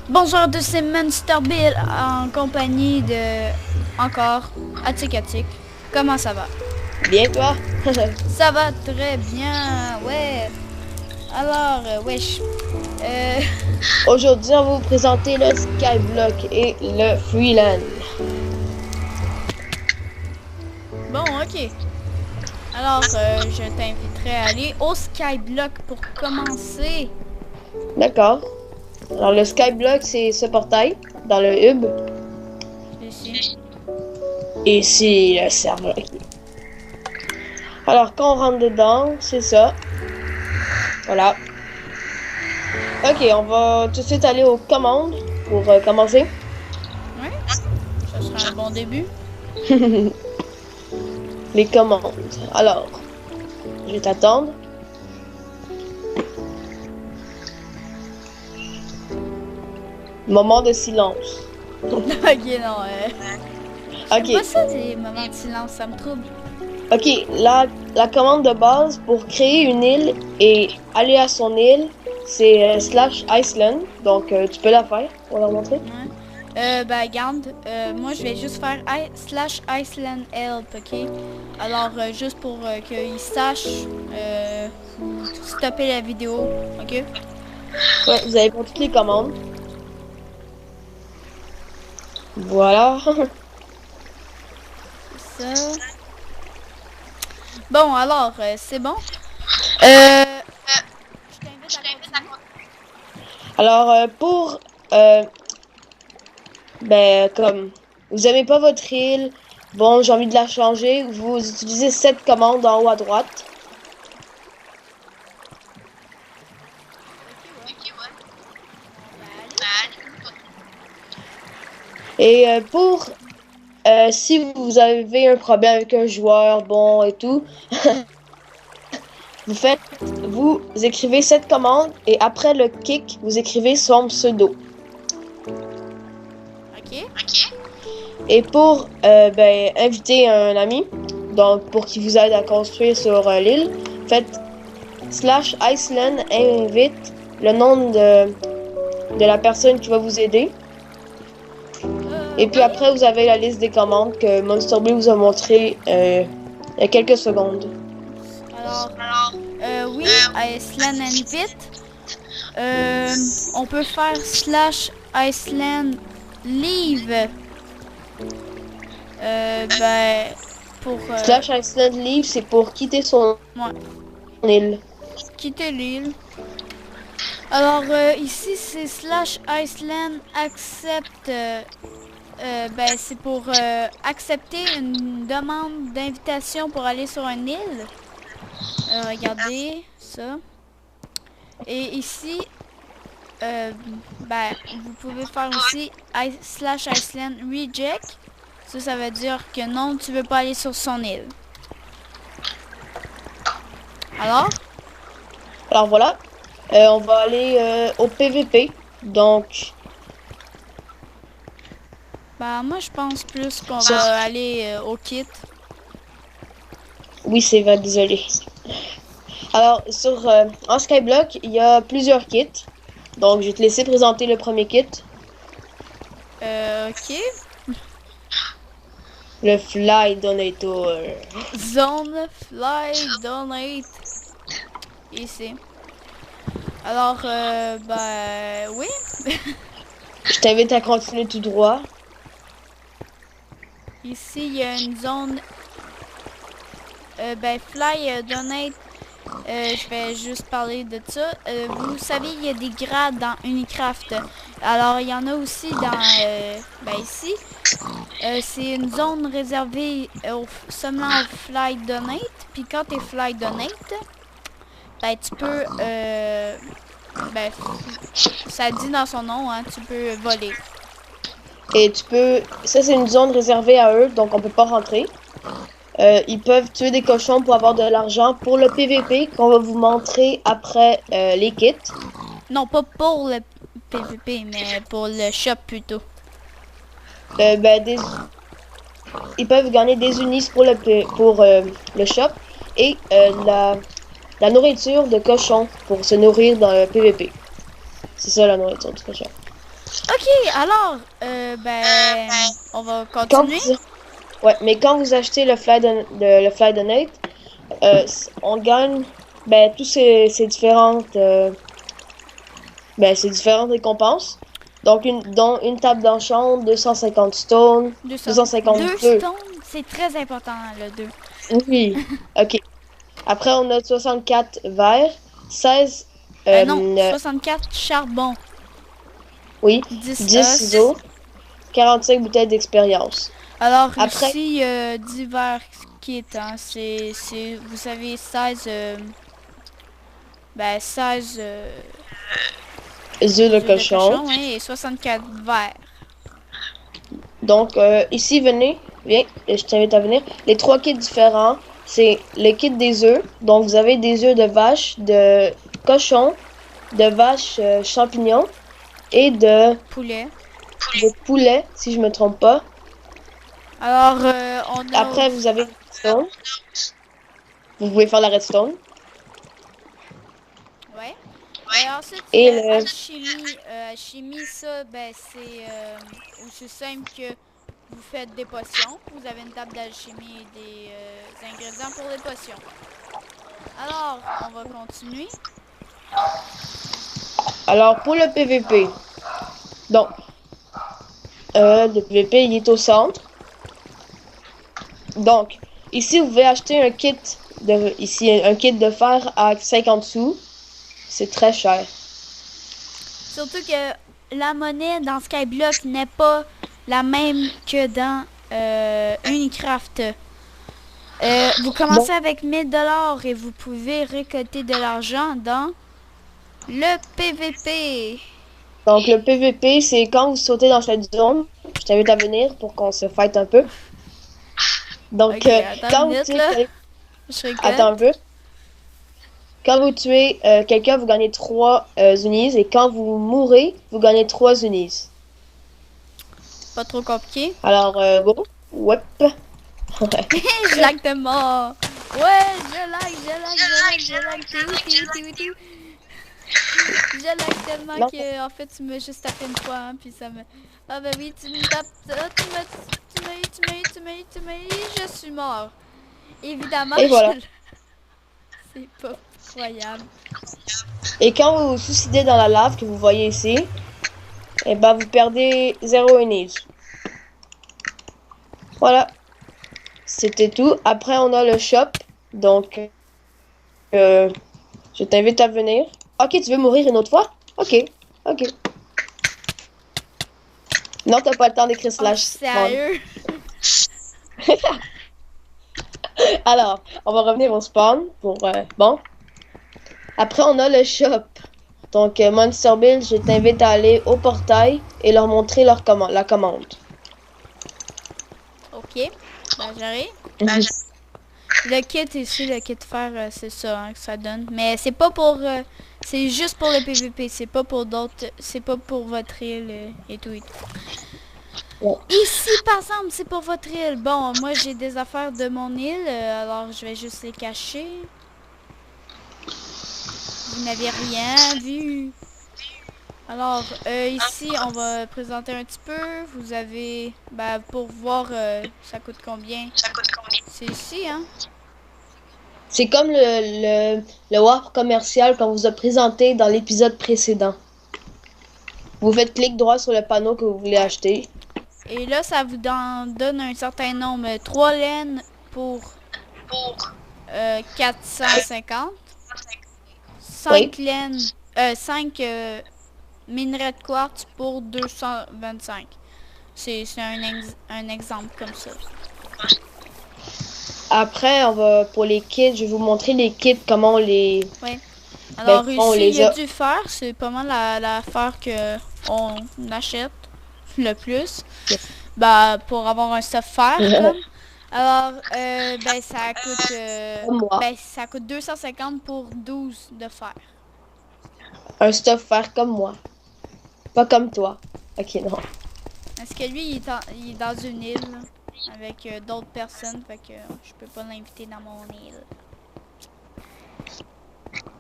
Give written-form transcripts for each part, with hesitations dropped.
Bonjour à tous, c'est Monster Bill en compagnie de, encore, Attic Attic. Comment ça va? Bien toi? Ça va très bien, ouais. Alors, wesh. Euh, Aujourd'hui, on va vous présenter le Skyblock et le Freeland. bon, ok. Alors, je t'inviterai à aller au Skyblock pour commencer. D'accord. Alors, le Skyblock, c'est ce portail dans le hub. Ici. Et c'est le serveur. Alors, quand on rentre dedans, c'est ça. Voilà. Ok, on va tout de suite aller aux commandes pour commencer. Ouais, ça sera un bon début. Les commandes. Alors, je vais t'attendre. Moment de silence. Ok, non, Ok. c'est pas ça des moments de silence, ça me trouble. Ok, la commande de base pour créer une île et aller à son île, c'est slash Iceland. Donc, tu peux la faire pour leur montrer. Ouais. Ben, regarde, moi je vais juste faire slash Iceland help, ok? Alors, juste pour qu'ils sachent stopper la vidéo, ok? Ouais, vous avez pour toutes les commandes. Voilà. Ça. Bon, alors, c'est bon. Je t'invite à continuer. Alors, comme vous aimez pas votre île, bon, j'ai envie de la changer, vous utilisez cette commande en haut à droite. Ok, ouais. Et si vous avez un problème avec un joueur, bon, et tout, vous écrivez cette commande et après le kick, vous écrivez son pseudo. Ok. Et pour inviter un ami, donc pour qu'il vous aide à construire sur l'île, faites slash Iceland invite le nom de la personne qui va vous aider. Et puis Oui. après, vous avez la liste des commandes que Monster Blue vous a montré il y a quelques secondes. Alors, oui, Iceland invite. On peut faire slash Iceland leave. Ben, pour Slash Iceland leave, c'est pour quitter son ouais, île. quitter l'île. Alors, ici, c'est slash Iceland accept. Ben, c'est pour accepter une demande d'invitation pour aller sur une île. Regardez ça. Et ici, ben, vous pouvez faire aussi slash Iceland reject. Ça veut dire que non, tu veux pas aller sur son île. Alors? Alors voilà, on va aller au PVP. Donc, Bah, moi, je pense plus qu'on va aller au kit. oui, c'est vrai, désolé. Alors, en Skyblock, il y a plusieurs kits. Donc, je vais te laisser présenter le premier kit. Ok. Le Fly Donator. Zone Fly Donate. Ici. Alors, bah, oui. Je t'invite à continuer tout droit. Ici, il y a une zone. Ben, Fly Donate. Je vais juste parler de ça. Vous savez, il y a des grades dans Unicraft. Alors, il y en a aussi dans, ben ici. C'est une zone réservée seulement au Fly Donate. Puis quand tu es Fly Donate, ben tu peux, ben, ça dit dans son nom, hein, tu peux voler. Et ça c'est une zone réservée à eux, donc on peut pas rentrer. Ils peuvent tuer des cochons pour avoir de l'argent pour le PVP qu'on va vous montrer après les kits. Non, pas pour le PVP, mais pour le shop plutôt. Ils peuvent gagner des unis pour le shop et la nourriture de cochon pour se nourrir dans le PVP. C'est ça la nourriture du cochon. Ok, alors, ben, on va Quand continuer. vous... Ouais, mais quand vous achetez le le Fly Donate, on gagne ben, tous ces différentes ben, ces différentes récompenses. Donc dont une table d'enchant, 250 stones, 200. 250 2 feux. stones, c'est très important, le 2. Oui. OK. Après on a 64 verres, 16 Non, euh, 64 charbon, oui, 10 10 os. ciseaux, 45 bouteilles d'expérience. Alors Après ici, divers kits, hein, vous savez, 16, ben 16 œufs de œufs de cochon. cochon, hein, et 64 verres. Donc, ici, venez, viens, je t'invite à venir. Les trois kits différents, c'est le kit des œufs. Donc, vous avez des œufs de vache, de cochon, de vache champignon et Poulet. de poulet, si je me trompe pas. Alors, on a... Après, vous avez le redstone. Vous pouvez faire la redstone. Ouais. Et ensuite, il y Et a le... alchimie. Alchimie, ça, ben, c'est aussi simple que vous faites des potions. Vous avez une table d'alchimie et des ingrédients pour les potions. Alors, on va continuer. Alors, pour le PVP, donc, le PVP, il est au centre. Donc, ici, vous pouvez acheter un kit un kit de fer à 50 sous. C'est très cher. Surtout que la monnaie dans Skyblock n'est pas la même que dans Unicraft. Vous Donc, commencez avec 1000$ et vous pouvez récolter de l'argent dans le PVP. donc, le PVP, c'est quand vous sautez dans cette zone. Je t'invite à venir pour qu'on se fight un peu. Donc, Ok, attends une quand vous minute tuez là. Je récolte. attends un peu. Quand vous tuez quelqu'un, vous gagnez 3 unis. Et quand vous mourrez, vous gagnez 3 unis. Pas trop compliqué. Alors, go. Whoop. Je lag tellement. Ouais, je lag. T'es où, t'es où? Je lag tellement Non. que en fait tu m'as juste tapé une fois, hein, puis ça me... Ah bah oui, tu me tapes... Ah, tu m'as eu, je suis mort. Évidemment, Et voilà. C'est pas croyable. Et quand vous vous suicidez dans la lave que vous voyez ici, et ben vous perdez 0 unis. Voilà. C'était tout. Après, on a le shop. Donc, je t'invite à venir. Ok, tu veux mourir une autre fois? Ok, ok. Non, t'as pas le temps d'écrire Oh, slash spawn. sérieux? Alors, on va revenir au spawn pour... bon. Après, on a le shop. Donc, Monster Build, je t'invite à aller au portail et leur montrer la commande. Ok, ben j'arrive. Mhm. Le kit ici, le kit fer, c'est ça hein, que ça donne. Mais c'est pas pour... c'est juste pour le PVP, c'est pas pour d'autres... C'est pas pour votre île et tout et tout. Ouais. Ici, par exemple, c'est pour votre île. Bon, moi, j'ai des affaires de mon île, alors je vais juste les cacher. Vous n'avez rien vu. Alors, ici, on va présenter un petit peu. Vous avez... Bah, pour voir ça coûte combien. C'est ici, hein. C'est comme le warp commercial qu'on vous a présenté dans l'épisode précédent. Vous faites clic droit sur le panneau que vous voulez acheter. Et là, ça vous donne un certain nombre. 3 laines pour 450. 5 Oui. laines... 5 minerais de quartz pour 225. C'est un exemple comme ça. Après, on va pour les kits, je vais vous montrer les kits, comment on les... Ouais. Ben, Alors comment on ici, il y les a a. du fer. C'est pas mal la fer que on achète le plus. Bah, pour avoir un stuff fer, comme. Alors, ben, Comme moi. ça coûte 250 pour 12 de fer. Un stuff faire comme moi. Pas comme toi. Ok, non. Parce que lui, il est dans une île là, avec d'autres personnes, fait que je peux pas l'inviter dans mon île.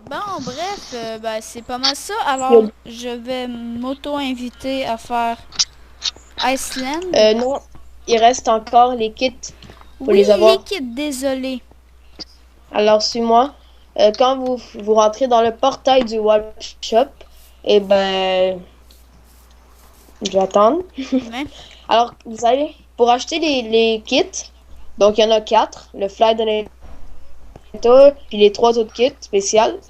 Bon, bref, ben, c'est pas mal ça. Alors, je vais m'auto-inviter à faire Iceland. Non, il reste encore les kits pour Oui, les avoir. liquide, désolé. Alors, suis-moi. Quand vous rentrez dans le portail du workshop, et ben, je vais attendre. Ouais. Alors, vous allez, pour acheter les kits, donc il y en a 4, le Fly Donator, puis les 3 autres kits spéciaux.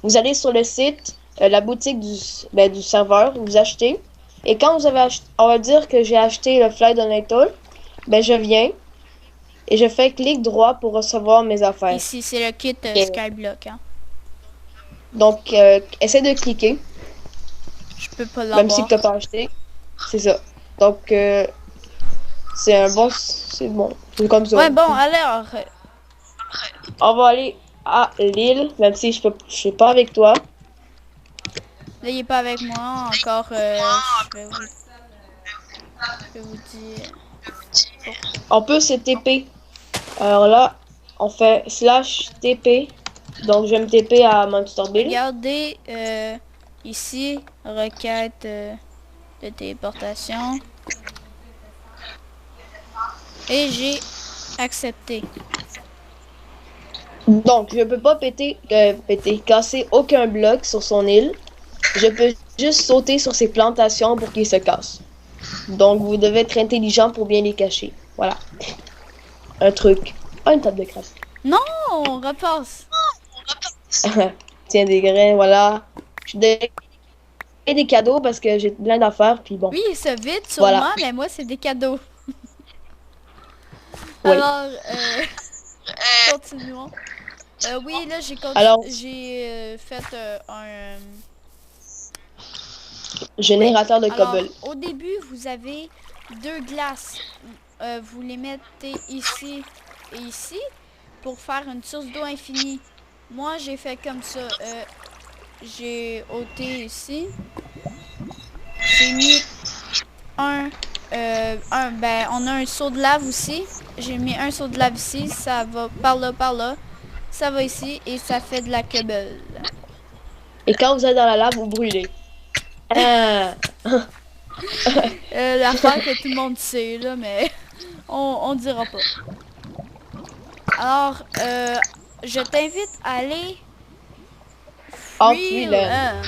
Vous allez sur le site, la boutique du serveur, vous achetez. Et quand vous avez acheté, on va dire que j'ai acheté le Fly Donator, ben je viens et je fais clic droit pour recevoir mes affaires. Ici, c'est le kit Ok. Skyblock. Hein. Donc, essaie de cliquer, Je peux pas même si l'avoir. tu n'as pas acheté. C'est ça. Donc, c'est bon. C'est comme ça. Ouais, bon, alors, On va aller à Lille, même si je suis pas avec toi. là, il est pas avec moi encore. Je vais vous dire. On peut se TP. Alors là, on fait /TP. Donc, je vais me TP à Monsterville. Regardez ici, requête de téléportation. Et j'ai accepté. Donc, je peux pas casser aucun bloc sur son île. Je peux juste sauter sur ses plantations pour qu'il se casse. Donc, vous devez être intelligent pour bien les cacher. Voilà. Un truc. Pas une table de crasse. Non, on repasse. Tiens, des grains, voilà. Je donne des cadeaux parce que j'ai plein d'affaires, puis bon. Oui, il se vide sur Voilà. moi, mais moi, c'est des cadeaux. Oui. Alors, continuons. Oui, là, Alors- j'ai fait un... Générateur de Alors, cobble. au début, vous avez 2 glaces. Vous les mettez ici et ici pour faire une source d'eau infinie. Moi, j'ai fait comme ça. J'ai ôté ici. J'ai mis ben, on a un seau de lave aussi. J'ai mis un seau de lave ici. Ça va par là. Ça va ici et ça fait de la cobble. Et quand vous êtes dans la lave, vous brûlez. Ah. L'affaire que tout le monde sait, là, mais on dira pas. Alors, je t'invite à aller... Ah, Freeland.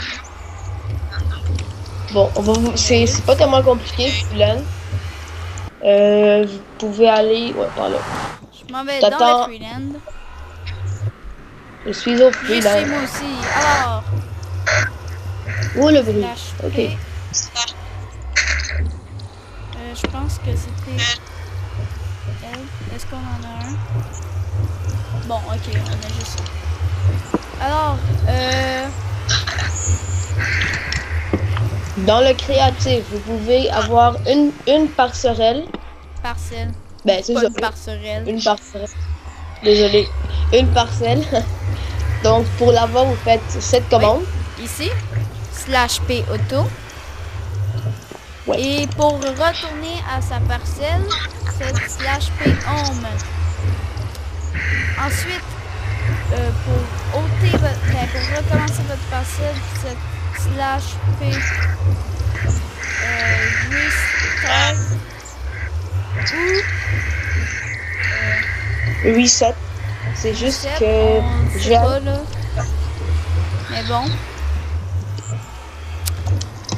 Freeland. Bon, c'est pas tellement compliqué, Freeland. Vous pouvez aller... Ouais, par là. Je m'en vais dans T'attends. le Freeland. Je suis au Je suis Freeland. moi aussi. Alors, Oh, le bruit. slash Ok. P. Je pense que c'était... L. Est-ce qu'on en a un? Bon, ok, on a juste ça. Alors, Dans le créatif, vous pouvez avoir une parcelle. parcelle. Ben, c'est Pas ça. une parcerelle. Une parcelle. Désolé. Une parcelle. Donc, pour l'avoir, vous faites cette commande. Ici, slash P auto. Ouais. Et pour retourner à sa parcelle, faites slash P home. Ensuite, pour ôter pour recommencer votre parcelle, faites slash P restart ou Reset. C'est juste reset, que on sait j'ai... pas là. Mais bon.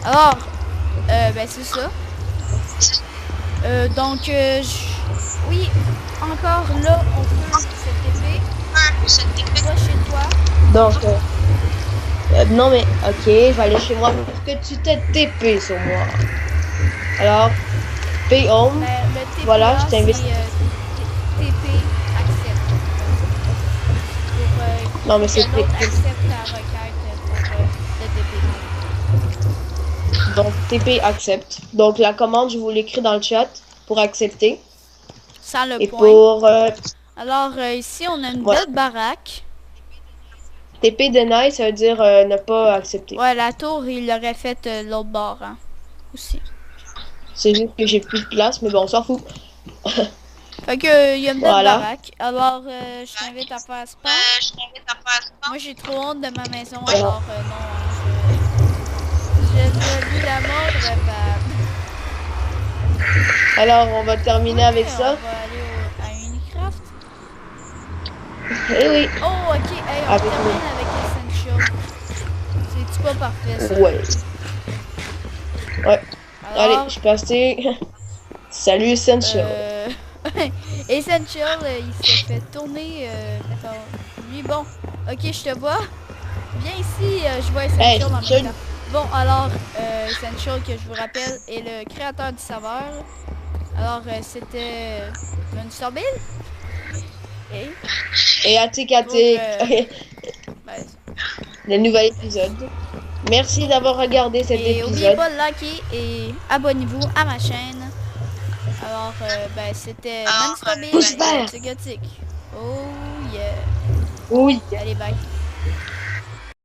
Alors, ben c'est ça. Donc, oui, encore là, on peut se TP. Va chez toi. Donc, non mais, ok, je vais aller chez moi pour que tu te TP sur moi. Alors, P home. Ben, le TPA, Voilà, je t'invite. c'est TP accepte. Pour Non, mais que c'est l'autre TP. accepte ta requête pour le TP. Donc, TP accepte. Donc, la commande, je vous l'écris dans le chat pour accepter. Sans le Et point. pour Alors, ici, on a une Ouais. belle baraque. TP deny, ça veut dire ne pas accepter. Ouais, la tour, il l'aurait fait l'autre bord, hein, aussi. C'est juste que j'ai plus de place, mais bon, on s'en fout. Fait que, il y a une belle Voilà. baraque. Alors, je t'invite à faire sport. Moi, j'ai trop honte de ma maison, alors non, hein, je vis la mort de Alors, on va terminer avec on ça. va aller à Unicraft. Eh oui. Oh, ok, hey, on Avec termine avec Essential. C'est-tu pas parfait, ça? Ouais. Ouais. Allez, Alors, je suis passé. Salut, Essential. Essential, il se fait tourner par lui. Bon, ok, je te vois. Viens ici, je vois Essential Hey, en même salut. temps. Bon, alors, Essential, que je vous rappelle, est le créateur du serveur. Alors, c'était Monster Bill. Et Attic Pour, ben, le nouvel épisode. Merci d'avoir regardé cet et n'oubliez épisode. pas de liker et abonnez-vous à ma chaîne. Alors, ben, c'était Monster Bill Pouce vert. Gothic. Oh yeah. Oui. Allez, bye.